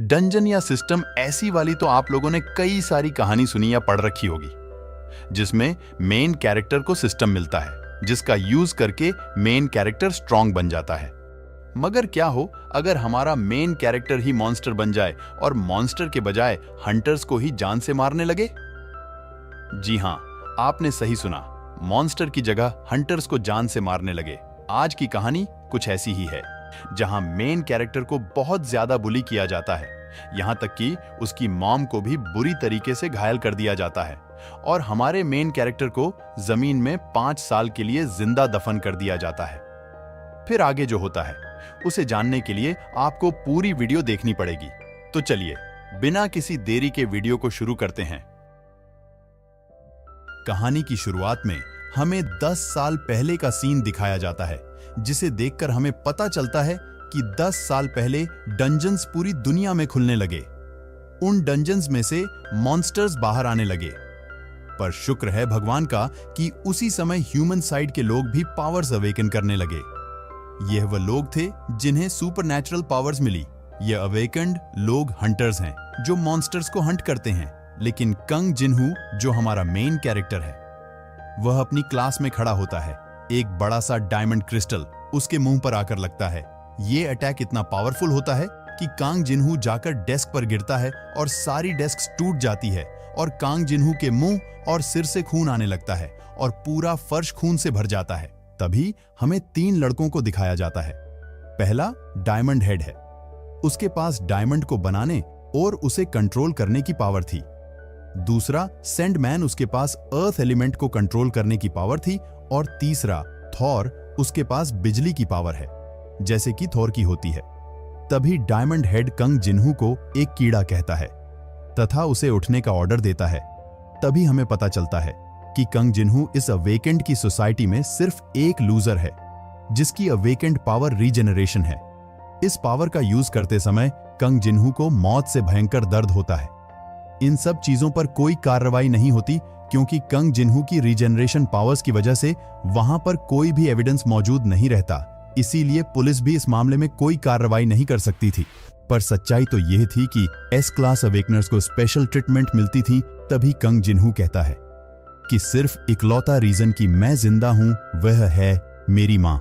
Dungeon या system ऐसी वाली तो आप लोगों ने कई सारी कहानी सुनी या पढ़ रखी होगी, जिसमें मेन कैरेक्टर को सिस्टम मिलता है जिसका यूज करके मेन कैरेक्टर स्ट्रांग बन जाता है। मगर क्या हो अगर हमारा मेन कैरेक्टर ही मॉन्स्टर बन जाए और मॉन्स्टर के बजाय हंटर्स को ही जान से मारने लगे? जी हां, आपने सही सुना, मॉन्स्टर की जगह हंटर्स को जान से मारने लगे। आज की कहानी कुछ ऐसी ही है, जहां मेन कैरेक्टर को बहुत ज्यादा बुली किया जाता है, यहां तक कि उसकी मॉम को भी बुरी तरीके से घायल कर दिया जाता है और हमारे मेन कैरेक्टर को जमीन में 5 साल के लिए जिंदा दफन कर दिया जाता है। फिर आगे जो होता है उसे जानने के लिए आपको पूरी वीडियो देखनी पड़ेगी। तो चलिए बिना किसी देरी के वीडियो को शुरू करते हैं। कहानी की शुरुआत में हमें 10 साल पहले का सीन दिखाया जाता है, जिसे देखकर हमें पता चलता है कि 10 साल पहले डंजन्स पूरी दुनिया में खुलने लगे। उन डंजन्स में से मॉन्स्टर्स बाहर आने लगे। पर शुक्र है भगवान का कि उसी समय ह्यूमन साइड के लोग भी पावर्स अवेकन करने लगे। यह वह लोग थे जिन्हें सुपरनैचुरल पावर्स मिली। ये अवेकन्ड लोग हंटर्स हैं जो मॉन्स्टर्स को हंट करते हैं। लेकिन कंग जिनहू, जो हमारा मेन कैरेक्टर है, वह अपनी क्लास में खड़ा होता है। एक बड़ा सा डायमंड क्रिस्टल उसके मुंह पर आकर लगता है। ये अटैक इतना पावरफुल होता है कि कांग जिनहू जाकर डेस्क पर गिरता है और सारी डेस्क टूट जाती है और कांग जिनहू के मुंह और सिर से खून आने लगता है और पूरा फर्श खून से भर जाता है। तभी हमें 3 लड़कों को दिखाया जाता है। पहला डायमंड हेड है, उसके पास डायमंड को बनाने और उसे कंट्रोल करने की पावर थी। दूसरा सैंडमैन, उसके पास अर्थ एलिमेंट को कंट्रोल करने की पावर थी। और तीसरा थॉर, उसके पास बिजली की पावर है, जैसे कि थॉर की होती है। तभी डायमंड हेड कंग जिनहू को एक कीड़ा कहता है तथा उसे उठने का ऑर्डर देता है। तभी हमें पता चलता है कि कंग जिनहू इस अवेकेंड की सोसाइटी में सिर्फ एक लूजर है, जिसकी अवेकेंड पावर रीजेनरेशन है। इस पावर का यूज करते समय कंग जिनहू को मौत से भयंकर दर्द होता है। इन सब चीजों पर कोई कार्रवाई नहीं होती क्योंकि कंग जिनहू की रीजेनरेशन पावर्स की वजह से वहां पर कोई भी एविडेंस मौजूद नहीं रहता। इसीलिए पुलिस भी इस मामले में कोई कार्रवाई नहीं कर सकती थी। पर सच्चाई तो यह थी कि एस क्लास अवेकनर्स को स्पेशल ट्रीटमेंट मिलती थी। तभी कंग जिनहू कहता है कि सिर्फ इकलौता रीजन कि मैं जिंदा हूं वह है मेरी मां।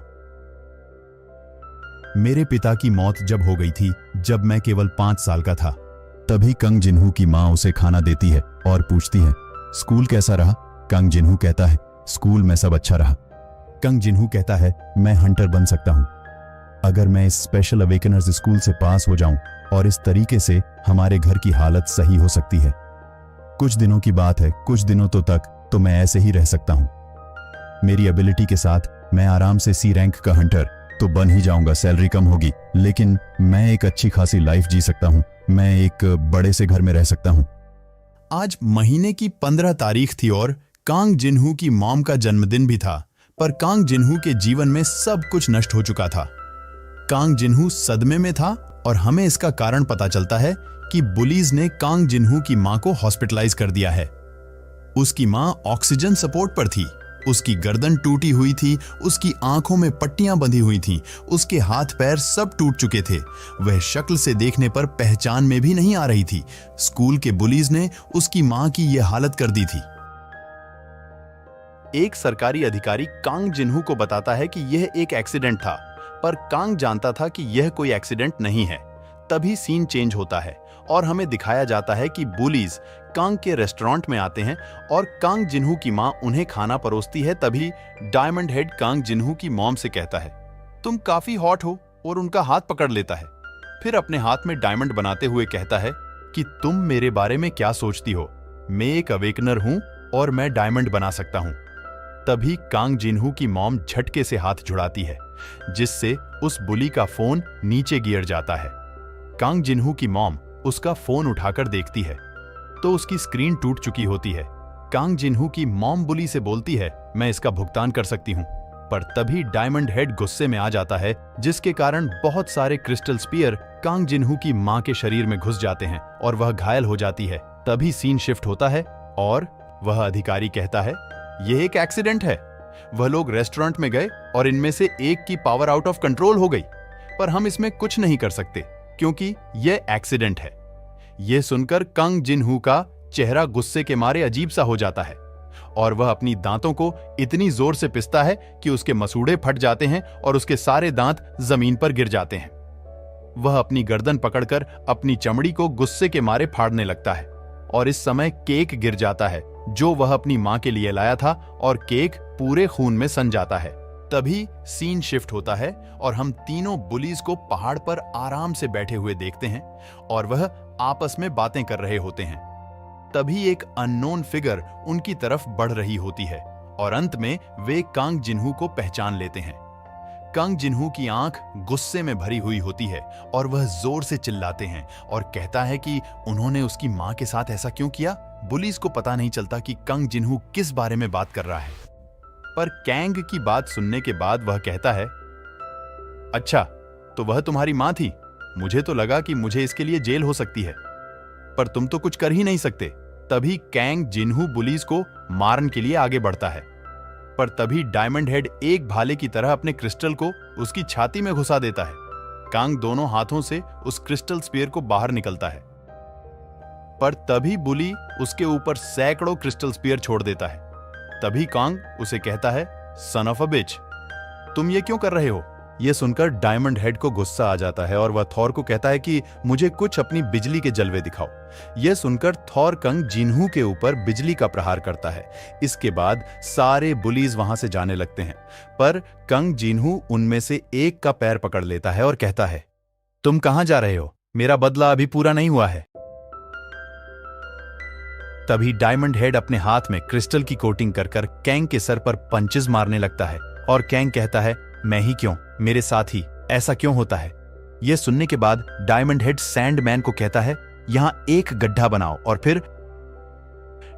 मेरे पिता की मौत जब हो गई थी जब मैं केवल 5 साल का था। तभी कंग जिनहू की मां उसे खाना देती है और पूछती है, स्कूल कैसा रहा? कंग जिनहू कहता है, स्कूल में सब अच्छा रहा। कंग जिनहू कहता है, मैं हंटर बन सकता हूं अगर मैं इस स्पेशल अवेकनर्स स्कूल से पास हो जाऊं, और इस तरीके से हमारे घर की हालत सही हो सकती है। कुछ दिनों की बात है, कुछ दिनों तक तो मैं ऐसे ही रह सकता हूं। मेरी एबिलिटी के साथ मैं आराम से सी रैंक का हंटर तो बन ही जाऊंगा। सैलरी कम होगी लेकिन मैं एक अच्छी खासी लाइफ जी सकता हूं। मैं एक बड़े से घर में रह सकता हूं। आज महीने की 15 तारीख थी और कांग जिनहू की मॉम का जन्मदिन भी था। पर कांग जिनहू के जीवन में सब कुछ नष्ट हो चुका था। कांग जिनहू सदमे में था और हमें इसका कारण पता चलता है कि बुलीज ने कांग जिनहू की मां को हॉस्पिटलाइज कर दिया है। उसकी मां ऑक्सीजन सपोर्ट पर थी, उसकी गर्दन टूटी हुई थी, उसकी आंखों में पट्टियां बंधी हुई थीं, उसके हाथ पैर सब टूट चुके थे। वह शक्ल से देखने पर पहचान में भी नहीं आ रही थी। स्कूल के बुलीज ने उसकी मां की यह हालत कर दी थी। एक सरकारी अधिकारी कांग जिनहू को बताता है कि यह एक एक्सीडेंट था, पर कांग जानता था कि यह कोई एक्सीडेंट नहीं है। तभी सीन चेंज होता है और हमें दिखाया जाता है कि बुलीज कांग के रेस्टोरेंट में आते हैं और कांग जिनहू की मां उन्हें खाना परोसती है। तभी डायमंड हेड कांग जिनहू की मॉम से कहता है, तुम काफी हॉट हो, और उनका हाथ पकड़ लेता है। फिर अपने हाथ में डायमंड बनाते हुए कहता है कि तुम मेरे बारे में क्या सोचती हो? मैं एक अवेकनर हूं और मैं डायमंड बना सकता हूं। तभी कांग जिनहू की मॉम झटके से हाथ जुड़ाती है, जिससे उस बुली का फोन नीचे गिर जाता है। कांग जिनहू की मॉम उसका फोन उठाकर देखती है तो उसकी स्क्रीन टूट चुकी होती है। कांग जिनहू की मॉम बुली से बोलती है, मैं इसका भुगतान कर सकती हूं। पर तभी डायमंड हेड गुस्से में आ जाता है, जिसके कारण बहुत सारे क्रिस्टल स्पीयर कांग जिनहू की मां के शरीर में घुस जाते हैं और वह घायल हो जाती है। तभी सीन शिफ्ट होता है और वह अधिकारी कहता है, यह एक एक्सीडेंट है। वह लोग रेस्टोरेंट में गए और इनमें से एक की पावर आउट ऑफ कंट्रोल हो गई, पर हम इसमें कुछ नहीं कर सकते। क्योंकि यह एक्सीडेंट है। यह सुनकर कंग जिनहू का चेहरा गुस्से के मारे अजीब सा हो जाता है और वह अपनी दांतों को इतनी जोर से पिसता है कि उसके मसूड़े फट जाते हैं और उसके सारे दांत जमीन पर गिर जाते हैं। वह अपनी गर्दन पकड़कर अपनी चमड़ी को गुस्से के मारे फाड़ने लगता है और इस समय केक गिर जाता है जो वह अपनी मां के लिए लाया था और केक पूरे खून में सन जाता है। तभी सीन शिफ्ट होता है और हम तीनों बुलीज को पहाड़ पर आराम से बैठे हुए देखते हैं और वह आपस में बातें कर रहे होते हैं। तभी एक अननोन फिगर उनकी तरफ बढ़ रही होती है और अंत में वे कांग जिनहू को पहचान लेते हैं। कांग जिनहू की आंख गुस्से में भरी हुई होती है और वह जोर से चिल्लाते हैं और कहता है कि उन्होंने उसकी मां के साथ ऐसा क्यों किया। बुलीज को पता नहीं चलता कि कांग जिनहू किस बारे में बात कर रहा है, पर कैंग की बात सुनने के बाद वह कहता है, अच्छा तो वह तुम्हारी मां थी। मुझे तो लगा कि मुझे इसके लिए जेल हो सकती है, पर तुम तो कुछ कर ही नहीं सकते। तभी कैंग जिनहू बुलीज को मारने के लिए आगे बढ़ता है, पर तभी डायमंड हेड एक भाले की तरह अपने क्रिस्टल को उसकी छाती में घुसा देता है। कांग दोनों हाथों से उस क्रिस्टल स्फीयर को बाहर निकलता है, पर तभी बुली उसके ऊपर सैकड़ों क्रिस्टल स्फीयर छोड़ देता है। तभी कांग उसे कहता है, सन ऑफ अ बिच, तुम ये क्यों कर रहे हो। यह सुनकर डायमंड हेड को गुस्सा आ जाता है और वह थॉर को कहता है कि मुझे कुछ अपनी बिजली के जलवे दिखाओ। यह सुनकर थॉर कंग जिनहू के ऊपर बिजली का प्रहार करता है। इसके बाद सारे बुलीज वहां से जाने लगते हैं, पर कंग जिनहू उनमें से एक का पैर पकड़ लेता है और कहता है, तुम कहां जा रहे हो, मेरा बदला अभी पूरा नहीं हुआ है। तभी डायमंड हेड अपने हाथ में क्रिस्टल की कोटिंग कर कैंग के सर पर पंचेस मारने लगता है और कैंग कहता है, मैं ही क्यों, मेरे साथ ही ऐसा क्यों होता है। यह सुनने के बाद डायमंड हेड सैंडमैन को कहता है, यहां एक गड्ढा बनाओ और फिर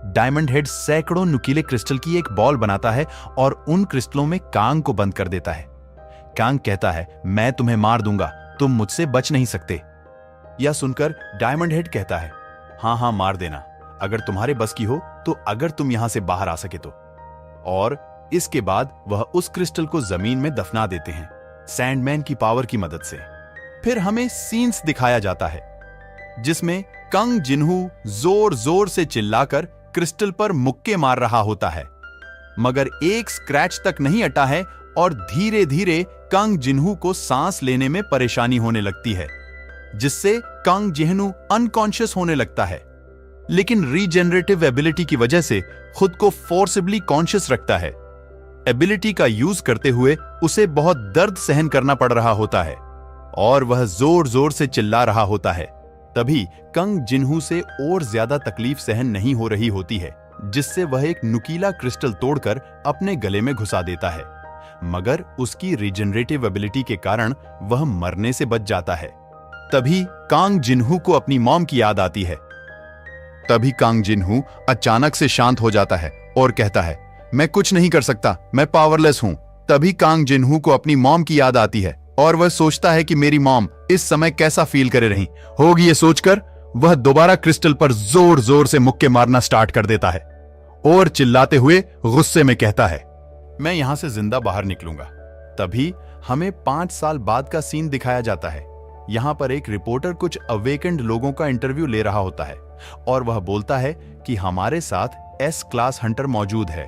डायमंड हेड सैकड़ों नुकीले क्रिस्टल की एक बॉल बनाता है और उन क्रिस्टलों में कांग को बंद कर देता है। कांग कहता है, मैं तुम्हें मार दूंगा, तुम मुझसे बच नहीं सकते। यह सुनकर डायमंड हेड कहता है, हाँ हाँ मार देना, अगर तुम्हारे बस की हो तो, अगर तुम यहां से बाहर आ सके तो। और इसके बाद वह उस क्रिस्टल को जमीन में दफना देते हैं सैंडमैन की पावर की मदद से। फिर हमें सीन्स दिखाया जाता है जिसमें कंग जिनहू जोर जोर से चिल्लाकर क्रिस्टल पर मुक्के मार रहा होता है, मगर एक स्क्रैच तक नहीं अटा है और धीरे धीरे कंग जिनहू को सांस लेने में परेशानी होने लगती है, जिससे कंग जिनहू अनकॉन्शियस होने लगता है। लेकिन रीजेनरेटिव एबिलिटी की वजह से खुद को फोर्सिबली कॉन्शियस रखता है। एबिलिटी का यूज करते हुए उसे बहुत दर्द सहन करना पड़ रहा होता है और वह जोर जोर से चिल्ला रहा होता है। तभी कंग जिनहू से और ज्यादा तकलीफ सहन नहीं हो रही होती है, जिससे वह एक नुकीला क्रिस्टल तोड़कर अपने गले में घुसा देता है, मगर उसकी रीजेनरेटिव एबिलिटी के कारण वह मरने से बच जाता है। तभी कांग जिनहू को अपनी मॉम की याद आती है। तभी कांग जिनहू अचानक से शांत हो जाता है और कहता है, मैं कुछ नहीं कर सकता, मैं पावरलेस हूं। तभी कांग जिनहू को अपनी मॉम की याद आती है और वह सोचता है कि मेरी मॉम इस समय कैसा फील करे रही होगी। ये सोचकर वह दोबारा क्रिस्टल पर जोर जोर से मुक्के मारना स्टार्ट कर देता है और चिल्लाते हुए गुस्से में कहता है, मैं यहां से जिंदा बाहर निकलूंगा। तभी हमें 5 साल बाद का सीन दिखाया जाता है। यहां पर एक रिपोर्टर कुछ अवेकेंड लोगों का इंटरव्यू ले रहा होता है और वह बोलता है कि हमारे साथ एस क्लास हंटर मौजूद है।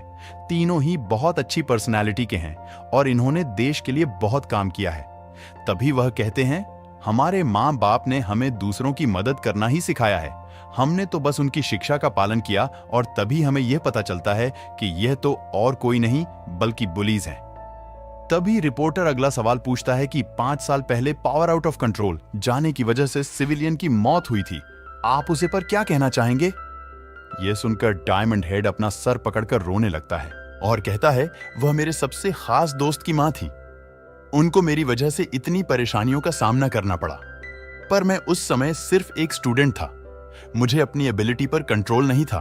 तीनों ही बहुत अच्छी पर्सनालिटी के हैं और इन्होंने देश के लिए बहुत काम किया है। तभी वह कहते हैं, हमारे माँ बाप ने हमें दूसरों की मदद करना ही सिखाया है, हमने तो बस उनकी शिक्षा का पालन किया और तभी हमें यह पता चलता है कि यह तो और कोई नहीं बल्कि बुलीज हैं। तभी रिपोर्टर अगला सवाल पूछता है कि 5 साल पहले पावर आउट ऑफ कंट्रोल जाने की वजह से सिविलियन की मौत हुई थी, आप उसे पर क्या कहना चाहेंगे। यह सुनकर डायमंड हेड अपना सर पकड़कर रोने लगता है और कहता है, वह मेरे सबसे खास दोस्त की मां थी, उनको मेरी वजह से इतनी परेशानियों का सामना करना पड़ा, पर मैं उस समय सिर्फ एक स्टूडेंट था, मुझे अपनी एबिलिटी पर कंट्रोल नहीं था।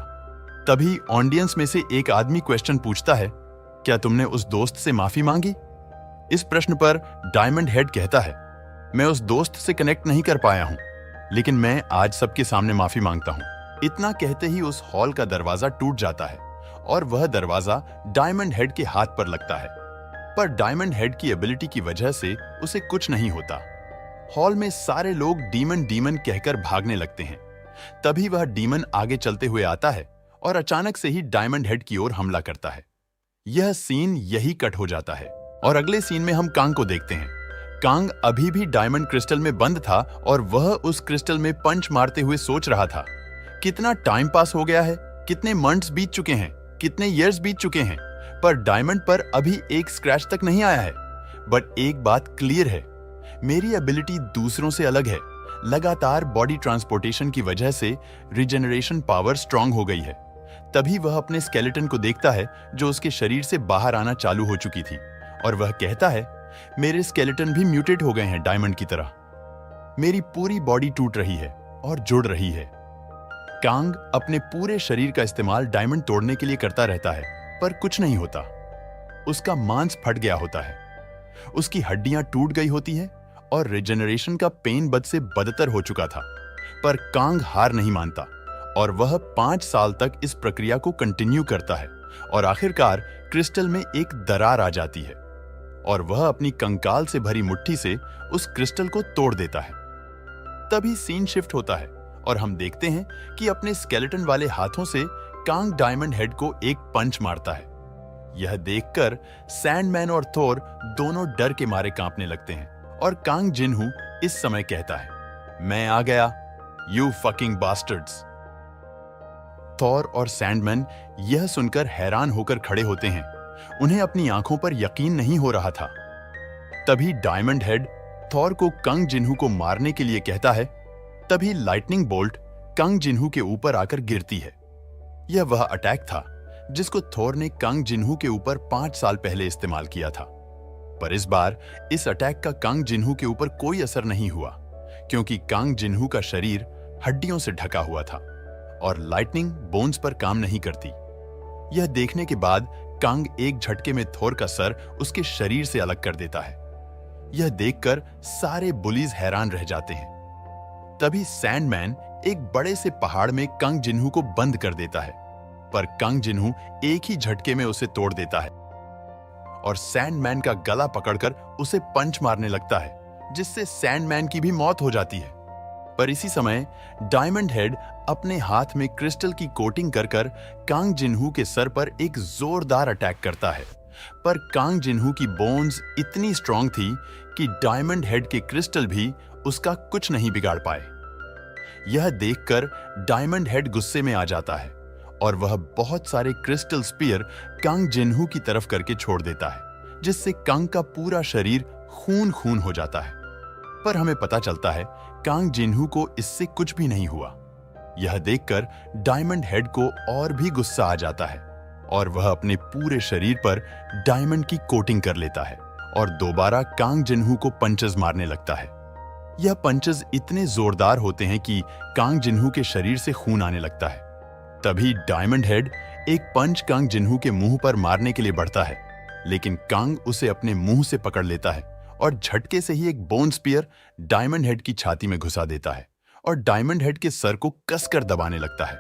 तभी ऑडियंस में से एक आदमी क्वेश्चन पूछता है, क्या तुमने उस दोस्त से माफी मांगी। इस प्रश्न पर डायमंड हेड कहता है, मैं उस दोस्त से कनेक्ट नहीं कर पाया हूं, लेकिन मैं आज सबके सामने माफी मांगता हूं। इतना कहते ही उस हॉल का दरवाजा टूट जाता है और वह दरवाजा डायमंड हेड के हाथ पर लगता है, पर डायमंड हेड की एबिलिटी की वजह से उसे कुछ नहीं होता। हॉल में सारे लोग डीमन डीमन कहकर भागने लगते हैं। तभी वह डीमन आगे चलते हुए आता है और अचानक से ही डायमंड हेड की ओर हमला करता है। यह सीन यही कट हो जाता है और अगले सीन में हम कांग को देखते हैं। कांग अभी भी डायमंड क्रिस्टल में बंद था और वह उस क्रिस्टल में पंच मारते हुए सोच रहा था, कितना टाइम पास हो गया है, कितने मंथ्स बीत चुके हैं, कितने ईयर्स बीत चुके हैं, पर डायमंड पर अभी एक स्क्रैच तक नहीं आया है। बट एक बात क्लियर है, मेरी एबिलिटी दूसरों से अलग है। लगातार बॉडी ट्रांसपोर्टेशन की वजह से रिजेनरेशन पावर स्ट्रांग हो गई है। तभी वह अपने स्केलेटन को देखता है जो उसके शरीर से बाहर आना चालू हो चुकी थी, और वह कहता है, मेरे स्केलेटन भी म्यूटेट हो गए हैं डायमंड की तरह। मेरी पूरी बॉडी टूट रही है और जुड़ रही है। कांग अपने पूरे शरीर का इस्तेमाल डायमंड तोड़ने के लिए करता रहता है, पर कुछ नहीं होता। उसका मांस फट गया होता है, उसकी हड्डियां टूट गई होती है और रिजेनरेशन का पेन बद से बदतर हो चुका था। पर कांग हार नहीं मानता और वह 5 साल तक इस प्रक्रिया को कंटिन्यू करता है और आखिरकार क्रिस्टल में एक दरार आ जाती है और वह अपनी कंकाल से भरी मुट्ठी से उस क्रिस्टल को तोड़ देता है। तभी सीन शिफ्ट होता है और हम देखते हैं कि अपने स्केलेटन वाले हाथों से कांग डायमंड हेड को एक पंच मारता है। यह देखकर सैंडमैन और थोर दोनों डर के मारे कांपने लगते हैं और कांग जिन्हू इस समय कहता है, मैं आ गया, यू फकिंग बास्टर्ड्स। थोर और सैंडमैन यह सुनकर हैरान होकर खड़े होते हैं। उन्हें अपनी आंखों पर यकीन नहीं हो रहा था। तभी डायमंड हेड थोर को कंग जिन्हू को मारने के लिए कहता है। तभी लाइटनिंग बोल्ट कंग जिन्हू के ऊपर आकर गिरती है। यह वह अटैक था जिसको थोर ने कंग जिन्हू के ऊपर 5 साल पहले इस्तेमाल किया था। पर इस बार इस अटैक का कंग जिन्हू के ऊपर कोई असर नहीं हुआ, क्योंकि कंग जिन्हू का शरीर हड्डियों से ढका हुआ था और लाइटनिंग बोन्स पर काम नहीं करती। यह देखने के बाद कांग एक झटके में थोर का सर उसके शरीर से अलग कर देता है। यह देखकर सारे बुलीज हैरान रह जाते हैं। तभी सैंडमैन एक बड़े से पहाड़ में कंग जिन्हू को बंद कर देता है, पर कंग जिन्हू एक ही झटके में उसे तोड़ देता है और सैंडमैन का गला पकड़कर उसे पंच मारने लगता है, जिससे सैंडमैन की भी मौत हो जाती है। पर इसी समय डायमंड हेड अपने हाथ में क्रिस्टल की कोटिंग कर कर कांग जिन्हू के सर पर एक जोरदार अटैक करता है। पर कांग जिन्हू की बोन्स इतनी स्ट्रांग थी कि डायमंड हेड के क्रिस्टल भी उसका कुछ नहीं बिगाड़ पाए। यह देखकर डायमंड हेड गुस्से में आ जाता है और वह बहुत सारे क्रिस्टल स्पीयर कांग जिन्हू की तरफ करके छोड़ देता है, जिससे कांग का पूरा शरीर खून खून हो जाता है। पर हमें पता चलता है कांग जिन्हू को इससे कुछ भी नहीं हुआ। यह देखकर डायमंड हेड को और भी गुस्सा आ जाता है और वह अपने पूरे शरीर पर डायमंड की कोटिंग कर लेता है और दोबारा कांग जिन्हू को पंचेस मारने लगता है। यह पंचेस इतने जोरदार होते हैं कि कांग जिन्हू के शरीर से खून आने लगता है। तभी डायमंड हेड एक पंच कांग जिन्हू के मुंह पर मारने के लिए बढ़ता है, लेकिन कांग उसे अपने मुंह से पकड़ लेता है और झटके से ही एक बोन स्पीयर डायमंड हेड की छाती में घुसा देता है और डायमंड हेड के सर को कसकर दबाने लगता है।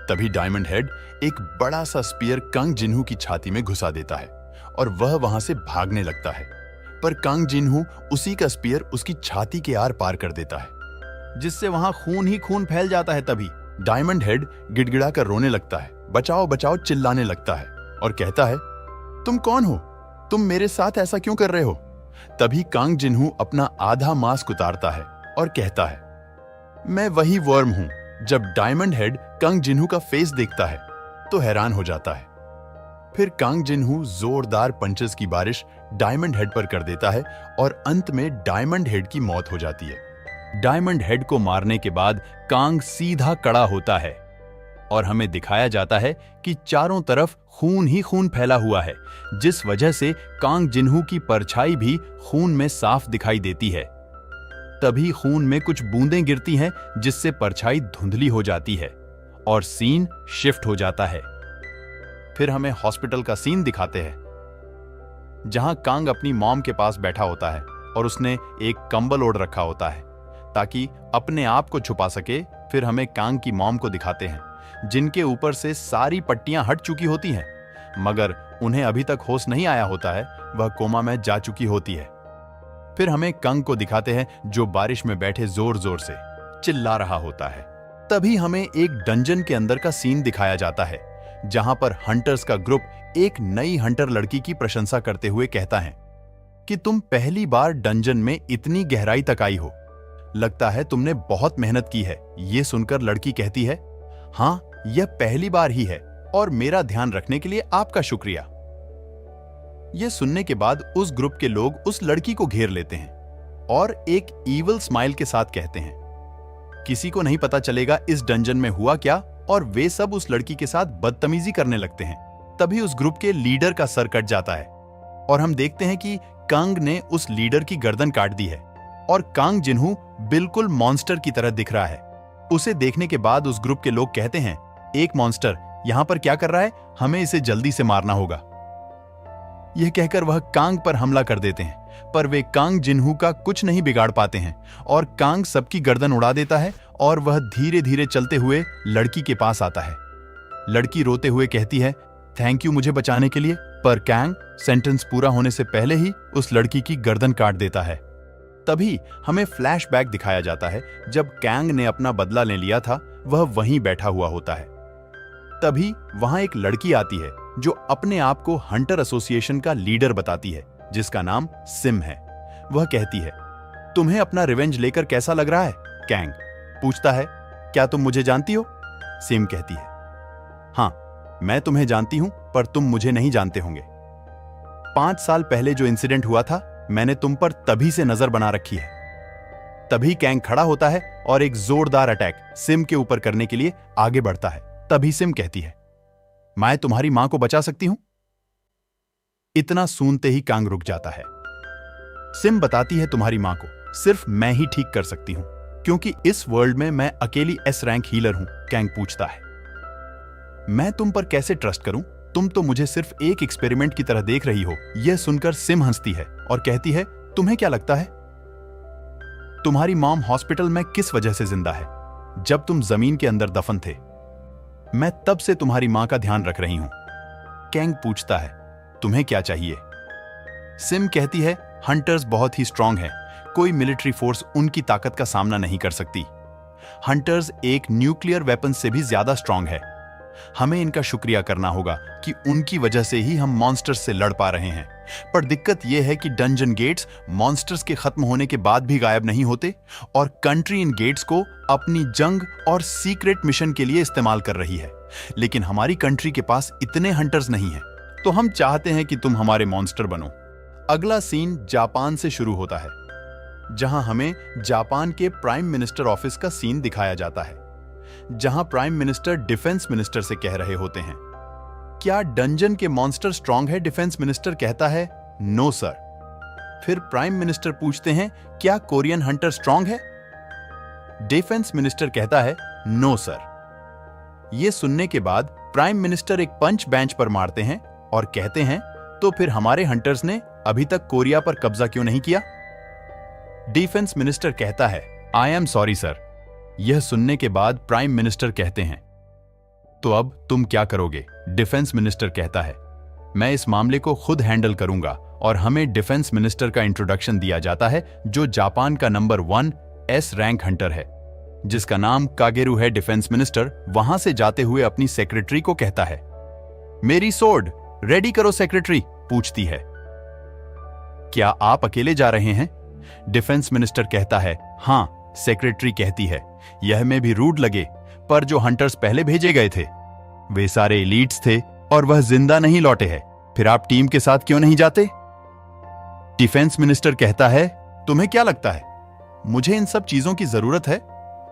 तभी डायमंड हेड एक बड़ा सा स्पीयर कांग जिन्हू की छाती में घुसा देता है और वह वहां से भागने लगता है। पर कांग जिन्हू उसी का स्पीयर उसकी छाती के आर पार कर देता है, जिससे वहां खून ही खून फैल जाता है। तभी डायमंड हेड गिड़गिड़ा कर रोने लगता है, बचाओ बचाओ चिल्लाने लगता है और कहता है, तुम कौन हो? तुम मेरे साथ ऐसा क्यों कर रहे हो? तभी कांग जिन्हू अपना आधा मास्क उतारता है और कहता है, मैं वही वर्म हूं। जब डायमंड हेड कांग जिन्हू का फेस देखता है तो हैरान हो जाता है। फिर कांग जिन्हू जोरदार पंचेस की बारिश डायमंड हेड पर कर देता है और अंत में डायमंड हेड की मौत हो जाती है। डायमंड हेड को मारने के बाद कांग सीधा खड़ा होता है और हमें दिखाया जाता है कि चारों तरफ खून ही खून फैला हुआ है, जिस वजह से कांग जिन्हू की परछाई भी खून में साफ दिखाई देती है। तभी खून में कुछ बूंदें गिरती हैं, जिससे परछाई धुंधली हो जाती है और सीन शिफ्ट हो जाता है। फिर हमें हॉस्पिटल का सीन दिखाते हैं, जहां कांग अपनी मॉम के पास बैठा होता है और उसने एक कंबल ओढ़ रखा होता है ताकि अपने आप को छुपा सके। फिर हमें कांग की मॉम को दिखाते हैं, जिनके ऊपर से सारी पट्टियां हट चुकी होती हैं, मगर उन्हें अभी तक होश नहीं आया होता है, वह कोमा में जा चुकी होती है। फिर हमें कंग को दिखाते हैं जो बारिश में बैठे जोर जोर से चिल्ला रहा होता है। तभी हमें एक डंजन के अंदर का सीन दिखाया जाता है जहां पर हंटर्स का ग्रुप एक नई हंटर लड़की की प्रशंसा करते हुए कहता है कि तुम पहली बार डंजन में इतनी गहराई तक आई हो, लगता है तुमने बहुत मेहनत की है। ये सुनकर लड़की कहती है, हाँ यह पहली बार ही है और मेरा ध्यान रखने के लिए आपका शुक्रिया। यह सुनने के बाद उस ग्रुप के लोग उस लड़की को घेर लेते हैं और एक ईविल स्माइल के साथ कहते हैं किसी को नहीं पता चलेगा इस डंजन में हुआ क्या, और वे सब उस लड़की के साथ बदतमीजी करने लगते हैं। तभी उस ग्रुप के लीडर का सर कट जाता है और हम देखते हैं कि कांग ने उस लीडर की गर्दन काट दी है और कांग जिन्हू बिल्कुल मॉन्स्टर की तरह दिख रहा है। उसे देखने के बाद उस ग्रुप के लोग कहते हैं, एक मॉन्स्टर यहां पर क्या कर रहा है, हमें इसे जल्दी से मारना होगा। यह कहकर वह कांग पर हमला कर देते हैं, पर वे कांग जिन्हू का कुछ नहीं बिगाड़ पाते हैं और कांग सबकी गर्दन उड़ा देता है और वह धीरे धीरे चलते हुए लड़की के पास आता है। लड़की रोते हुए कहती है, थैंक यू मुझे बचाने के लिए, पर कांग सेंटेंस पूरा होने से पहले ही उस लड़की की गर्दन काट देता है। तभी हमें फ्लैशबैक दिखाया जाता है जब कांग ने अपना बदला ले लिया था, वह वहीं बैठा हुआ होता है। तभी वहां एक लड़की आती है जो अपने आप को हंटर एसोसिएशन का लीडर बताती है जिसका नाम सिम है। वह कहती है, तुम्हें अपना रिवेंज लेकर कैसा लग रहा है? कांग पूछता है, क्या तुम मुझे जानती हो? सिम कहती है, हाँ मैं तुम्हें जानती हूं पर तुम मुझे नहीं जानते होंगे। 5 साल पहले जो इंसिडेंट हुआ था मैंने तुम पर तभी से नजर बना रखी है। तभी कांग खड़ा होता है और एक जोरदार अटैक सिम के ऊपर करने के लिए आगे बढ़ता है। तभी सिम कहती है, मैं तुम्हारी मां को बचा सकती हूं। इतना सुनते ही कांग रुक जाता है। सिम बताती है, तुम्हारी मां को सिर्फ मैं ही ठीक कर सकती हूं क्योंकि इस वर्ल्ड में मैं अकेली एस रैंक हीलर हूं। कांग पूछता है, मैं तुम पर कैसे ट्रस्ट करूं? तुम तो मुझे सिर्फ एक एक्सपेरिमेंट की तरह देख रही हो। यह सुनकर सिम हंसती है और कहती है, तुम्हें क्या लगता है तुम्हारी मॉम हॉस्पिटल में किस वजह से जिंदा है? जब तुम जमीन के अंदर दफन थे, मैं तब से तुम्हारी मां का ध्यान रख रही हूं। कांग पूछता है, तुम्हें क्या चाहिए? सिम कहती है, हंटर्स बहुत ही स्ट्रांग है, कोई मिलिट्री फोर्स उनकी ताकत का सामना नहीं कर सकती। हंटर्स एक न्यूक्लियर वेपन से भी ज्यादा स्ट्रांग है। हमें इनका शुक्रिया करना होगा कि उनकी वजह से ही हम मॉन्स्टर्स से लड़ पा रहे हैं। पर दिक्कत यह है कि डंजन गेट्स मॉन्स्टर्स के खत्म होने के बाद भी गायब नहीं होते और कंट्री इन गेट्स को अपनी जंग और सीक्रेट मिशन के लिए इस्तेमाल कर रही है। लेकिन हमारी कंट्री के पास इतने हंटर्स नहीं हैं, तो हम चाहते हैं कि तुम हमारे मॉन्स्टर बनो। अगला सीन जापान से शुरू होता है जहां हमें जापान के प्राइम मिनिस्टर ऑफिस का सीन दिखाया जाता है, जहां प्राइम मिनिस्टर डिफेंस मिनिस्टर से कह रहे होते हैं, क्या डंजन के मॉन्स्टर स्ट्रांग है? डिफेंस मिनिस्टर कहता है, नो सर। फिर प्राइम मिनिस्टर पूछते हैं, क्या कोरियन हंटर स्ट्रांग है? डिफेंस मिनिस्टर कहता है, नो सर। यह सुनने के बाद प्राइम मिनिस्टर एक पंच बेंच पर मारते हैं और कहते हैं, तो फिर हमारे हंटर्स ने अभी तक कोरिया पर कब्जा क्यों नहीं किया? डिफेंस मिनिस्टर कहता है, आई एम सॉरी सर। यह सुनने के बाद प्राइम मिनिस्टर कहते हैं, तो अब तुम क्या करोगे? डिफेंस मिनिस्टर कहता है, मैं इस मामले को खुद हैंडल करूंगा। और हमें डिफेंस मिनिस्टर का इंट्रोडक्शन दिया जाता है जो जापान का नंबर 1 एस रैंक हंटर है जिसका नाम कागेरू है। डिफेंस मिनिस्टर वहां से जाते हुए अपनी सेक्रेटरी को कहता है, मेरी सोर्ड रेडी करो। सेक्रेटरी पूछती है, क्या आप अकेले जा रहे हैं? डिफेंस मिनिस्टर कहता है, हां। सेक्रेटरी कहती है, यह में भी रूड लगे पर जो हंटर्स पहले भेजे गए थे वे सारे एलीट्स थे और वह जिंदा नहीं लौटे हैं, फिर आप टीम के साथ क्यों नहीं जाते? डिफेंस मिनिस्टर कहता है, तुम्हें क्या लगता है मुझे इन सब चीजों की जरूरत है?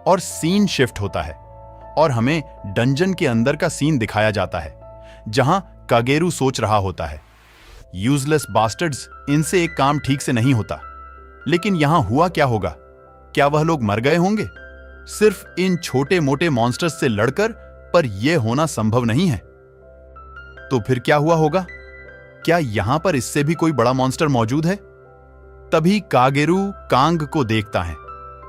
और सीन शिफ्ट होता है और हमें डंजन के अंदर का सीन दिखाया जाता है जहां कागेरू सोच रहा होता है, यूजलेस बास्टर्ड्स, इनसे एक काम ठीक से नहीं होता। लेकिन यहां हुआ क्या होगा? क्या वह लोग मर गए होंगे सिर्फ इन छोटे मोटे मॉन्स्टर्स से लड़कर? पर यह होना संभव नहीं है। तो फिर क्या हुआ होगा? क्या यहां पर इससे भी कोई बड़ा मॉन्स्टर मौजूद है? तभी कागेरू कांग को देखता है।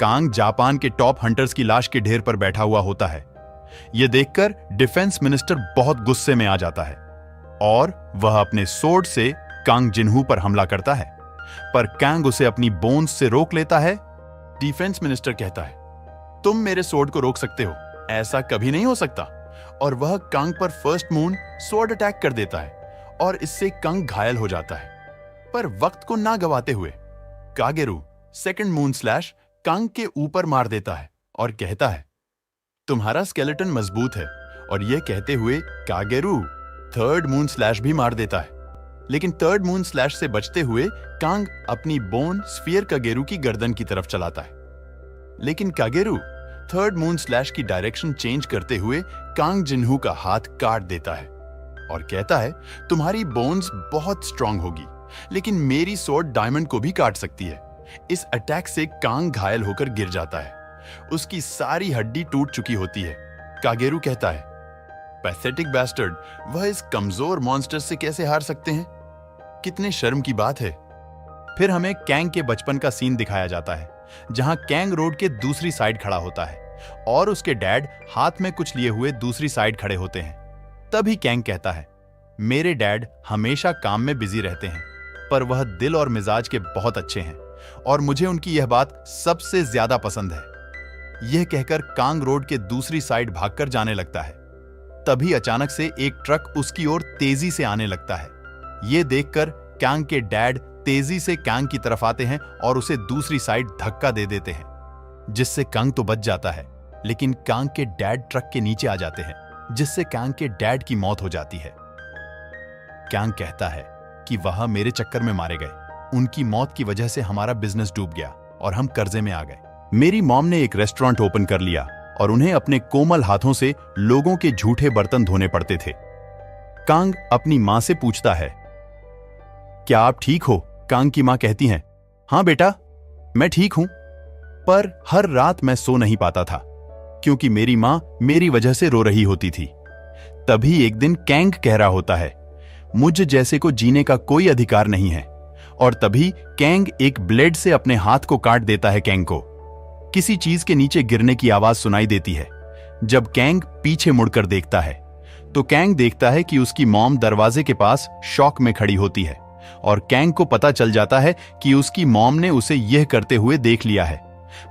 कांग जापान के टॉप हंटर्स की लाश के ढेर पर बैठा हुआ होता है। यह देखकर डिफेंस मिनिस्टर बहुत गुस्से में आ जाता है और वह अपने सोर्ड से कांग जिन्हू पर हमला करता है। पर कैंग उसे अपनी बोन्स से रोक लेता है। डिफेंस मिनिस्टर कहता है, तुम मेरे स्वॉर्ड को रोक सकते हो, ऐसा कभी नहीं हो सकता। और वह कंग पर फर्स्ट मून स्वॉर्ड अटैक कर देता है और इससे कंग घायल हो जाता है। पर वक्त को ना गवाते हुए कागेरू सेकंड मून स्लैश कंग के ऊपर मार देता है और कहता है, तुम्हारा स्केलेटन मजबूत है। और यह कहते हुए कागेरू थर्ड मून स्लैश भी मार देता है। लेकिन थर्ड मून स्लैश से बचते हुए कांग अपनी बोन स्फीयर कागेरू की गर्दन की तरफ चलाता है। लेकिन कागेरू थर्ड मून स्लैश की डायरेक्शन चेंज करते हुए कांग जिन्हू का हाथ काट देता है और कहता है, तुम्हारी बोन्स बहुत स्ट्रांग होगी, लेकिन मेरी स्वॉर्ड डायमंड को भी काट सकती है। इस अटैक से कांग घायल होकर गिर जाता है। उसकी सारी हड्डी टूट चुकी होती है। कागेरू कहता है, पैथेटिक बैस्टर्ड, वह इस कमजोर मॉन्स्टर से कैसे हार सकते हैं? कितने शर्म की बात है। फिर हमें कैंग के बचपन का सीन दिखाया जाता है, जहां कैंग रोड के दूसरी साइड खड़ा होता है और उसके डैड हाथ में कुछ लिए हुए दूसरी साइड खड़े होते हैं। तभी कैंग कहता है, मेरे डैड हमेशा काम में बिजी रहते हैं, पर वह दिल और मिजाज के बहुत अच्छे हैं और मुझे उनकी यह बात सबसे ज्यादा पसंद है। यह कहकर कांग रोड के दूसरी साइड भागकर जाने लगता है। तभी अचानक से एक ट्रक उसकी ओर तेजी से आने लगता है। यह देखकर कांग के डैड तेजी से कांग की तरफ आते हैं और उसे दूसरी साइड धक्का दे देते हैं, जिससे कांग तो बच जाता है, लेकिन कांग के डैड ट्रक के नीचे आ जाते हैं, जिससे कांग के डैड की मौत हो जाती है। कांग कहता है कि वह मेरे चक्कर में मारे गए, उनकी मौत की वजह से हमारा बिजनेस डूब गया और हम कर्जे में आ गए। मेरी मॉम ने एक रेस्टोरेंट ओपन कर लिया और उन्हें अपने कोमल हाथों से लोगों के झूठे बर्तन धोने पड़ते थे। कांग अपनी मां से पूछता है, क्या आप ठीक हो? कांग की मां कहती हैं, हां बेटा, मैं ठीक हूं, पर हर रात मैं सो नहीं पाता था क्योंकि मेरी मां मेरी वजह से रो रही होती थी। तभी एक दिन कैंग कह रहा होता है, मुझ जैसे को जीने का कोई अधिकार नहीं है। और तभी कैंग एक ब्लेड से अपने हाथ को काट देता है। कैंग को किसी चीज के नीचे गिरने की आवाज सुनाई देती है। जब कैंग पीछे मुड़कर देखता है तो कैंग देखता है कि उसकी मॉम दरवाजे के पास शॉक में खड़ी होती है और कैंग को पता चल जाता है कि उसकी मॉम ने उसे यह करते हुए देख लिया है।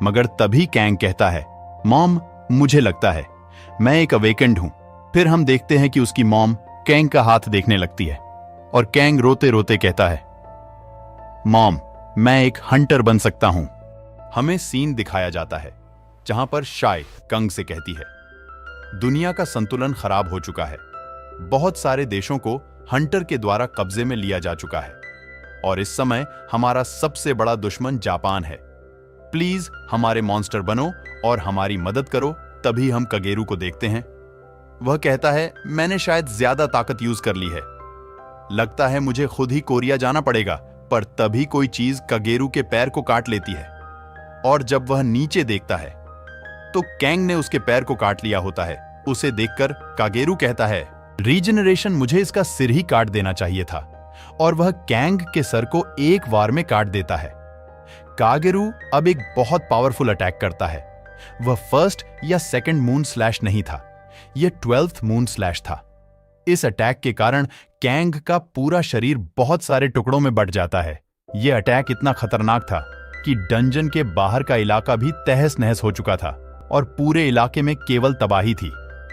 मगर तभी कैंग कहता है, मॉम, मुझे लगता है मैं एक अवेकेंड हूं। फिर हम देखते हैं कि उसकी मॉम कैंग का हाथ देखने लगती है और कैंग रोते रोते कहता है, मॉम, मैं एक हंटर बन सकता हूं। हमें सीन दिखाया जाता है जहां पर शाय कंग से कहती है, दुनिया का संतुलन खराब हो चुका है। बहुत सारे देशों को हंटर के द्वारा कब्जे में लिया जा चुका है और इस समय हमारा सबसे बड़ा दुश्मन जापान है। प्लीज हमारे मॉन्स्टर बनो और हमारी मदद करो। तभी हम कागेरू को देखते हैं। वह कहता है, मैंने शायद ज्यादा ताकत यूज कर ली है, लगता है मुझे खुद ही कोरिया जाना पड़ेगा। पर तभी कोई चीज कागेरू के पैर को काट लेती है और जब वह नीचे देखता है तो कैंग ने उसके पैर को काट लिया होता है। उसे देखकर कागेरू कहता है, रीजनरेशन, मुझे इसका सिर ही काट देना चाहिए था। और वह कैंग के सर को एक वार में काट देता है। कागेरू अब एक बहुत पावरफुल अटैक करता है। वह फर्स्ट या सेकंड मून स्लैश नहीं था, यह 12th मून स्लैश था। इस अटैक के कारण कैंग का पूरा शरीर बहुत सारे टुकड़ों में बंट जाता है। यह अटैक इतना खतरनाक था कि डंजन के बाहर का इलाका भी तहस नहस हो चुका था और पूरे इलाके में केवल तबाही थी।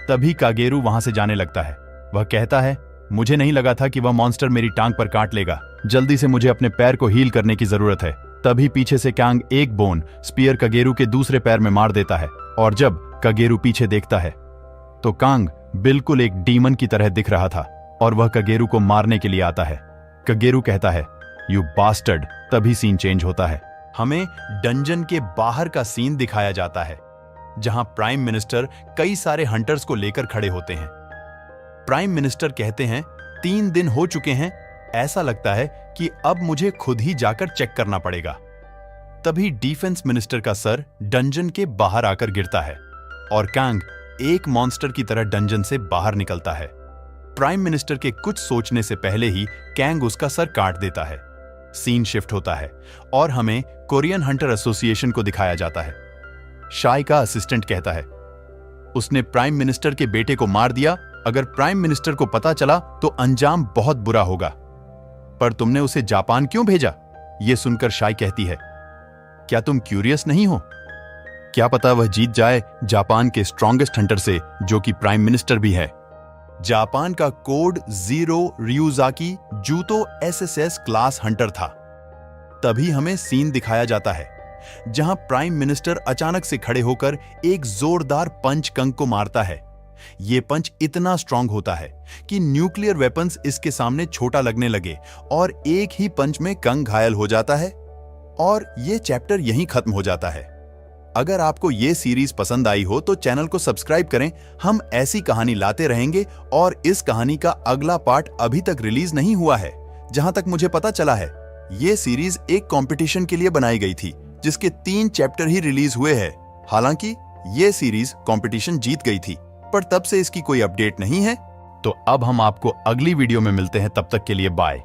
तभी कागेरू वहां से जाने लगता है। वह कहता है, मुझे नहीं लगा था कि वह मॉन्स्टर मेरी टांग पर काट लेगा। जल्दी से मुझे अपने पैर को हील करने की जरूरत है। तभी पीछे से कांग एक बोन स्पीयर कागेरू के दूसरे पैर में मार देता है और जब कागेरू पीछे देखता है तो कांग बिल्कुल एक डीमन की तरह दिख रहा था और वह कागेरू को मारने के लिए आता है। कागेरू कहता है, यू बास्टर्ड। तभी सीन चेंज होता है। हमें डंजन के बाहर का सीन दिखाया जाता है जहां प्राइम मिनिस्टर कई सारे हंटर्स को लेकर खड़े होते हैं। प्राइम मिनिस्टर कहते हैं, 3 दिन हो चुके हैं, ऐसा लगता है कि अब मुझे खुद ही जाकर चेक करना पड़ेगा। तभी डिफेंस मिनिस्टर का सर डंजन के बाहर आकर गिरता है और कांग एक मॉन्स्टर की तरह डंजन से बाहर निकलता है। प्राइम मिनिस्टर के कुछ सोचने से पहले ही कैंग उसका सर काट देता है। सीन शिफ्ट होता है और हमें कोरियन हंटर एसोसिएशन को दिखाया जाता है। शाय का असिस्टेंट कहता है, उसने प्राइम मिनिस्टर के बेटे को मार दिया। अगर प्राइम मिनिस्टर को पता चला तो अंजाम बहुत बुरा होगा। पर तुमने उसे जापान क्यों भेजा? ये सुनकर शाई कहती है, क्या तुम क्यूरियस नहीं हो? क्या पता वह जीत जाए जापान के स्ट्रॉन्गेस्ट हंटर से, जो कि प्राइम मिनिस्टर भी है। जापान का कोड 0 रियूजाकी जूतो एसएसएस क्लास हंटर था। तभी हमें सीन दिखाया जाता है जहां प्राइम मिनिस्टर अचानक से खड़े होकर एक जोरदार पंच कंग को मारता है। यह पंच इतना स्ट्रांग होता है कि न्यूक्लियर वेपन्स इसके सामने छोटा लगने लगे और एक ही पंच में कंग घायल हो जाता है और यह चैप्टर यहीं खत्म हो जाता है। अगर आपको यह सीरीज पसंद आई हो तो चैनल को सब्सक्राइब करें। हम ऐसी कहानी लाते रहेंगे और इस कहानी का अगला पार्ट अभी तक रिलीज नहीं हुआ है। जहां तक मुझे पता चला है, यह सीरीज एक कंपटीशन के लिए बनाई गई थी जिसके 3 चैप्टर ही रिलीज हुए हैं। हालांकि यह सीरीज कंपटीशन जीत गई थी, पर तब से इसकी कोई अपडेट नहीं है। तो अब हम आपको अगली वीडियो में मिलते हैं, तब तक के लिए बाय।